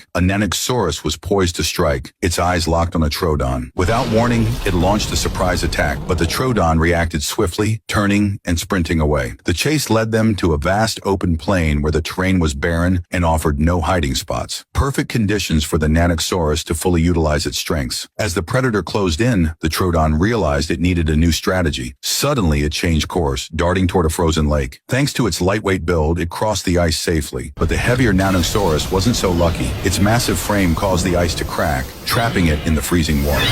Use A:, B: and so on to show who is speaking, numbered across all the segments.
A: attack. A Nanosaurus was poised to strike, its eyes locked on a Troodon. Without warning, it launched a surprise attack, but the Troodon reacted swiftly, turning and sprinting away. The chase led them to a vast open plain where the terrain was barren and offered no hiding spots. Perfect conditions for the Nanosaurus to fully utilize its strengths. As the predator closed in, the Troodon realized it needed a new strategy. Suddenly, it changed course, darting toward a frozen lake. Thanks to its lightweight build, it crossed the ice safely. But the heavier Nanosaurus wasn't so lucky. Its massive frame caused the ice to crack, trapping it in the freezing water.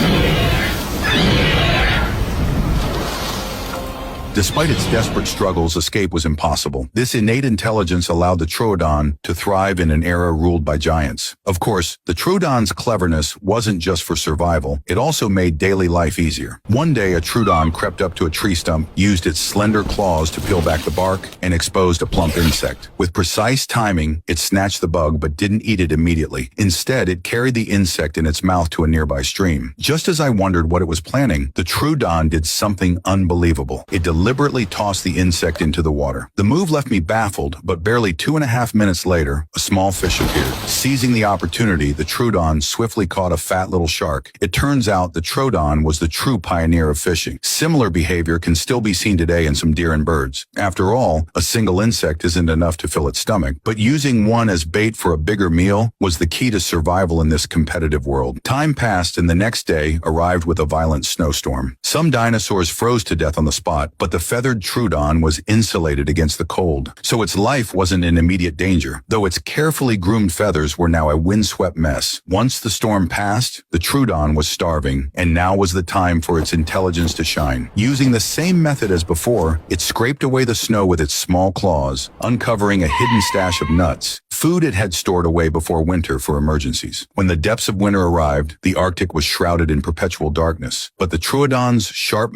A: Despite its desperate struggles, escape was impossible. This innate intelligence allowed the Troodon to thrive in an era ruled by giants. Of course, the Troodon's cleverness wasn't just for survival, it also made daily life easier. One day, a Troodon crept up to a tree stump, used its slender claws to peel back the bark, and exposed a plump insect. With precise timing, it snatched the bug but didn't eat it immediately. Instead, it carried the insect in its mouth to a nearby stream. Just as I wondered what it was planning, the Troodon did something unbelievable. It deliberately tossed the insect into the water. The move left me baffled, but barely 2.5 minutes later, a small fish appeared. Seizing the opportunity, the Troodon swiftly caught a fat little shark. It turns out the Troodon was the true pioneer of fishing. Similar behavior can still be seen today in some deer and birds. After all, a single insect isn't enough to fill its stomach, but using one as bait for a bigger meal was the key to survival in this competitive world. Time passed, and the next day arrived with a violent snowstorm. Some dinosaurs froze to death on the spot, but the feathered Troodon was insulated against the cold, so its life wasn't in immediate danger, though its carefully groomed feathers were now a windswept mess. Once the storm passed, the Troodon was starving, and now was the time for its intelligence to shine. Using the same method as before, it scraped away the snow with its small claws, uncovering a hidden stash of nuts, food it had stored away before winter for emergencies. When the depths of winter arrived, the Arctic was shrouded in perpetual darkness, but the Troodon's sharp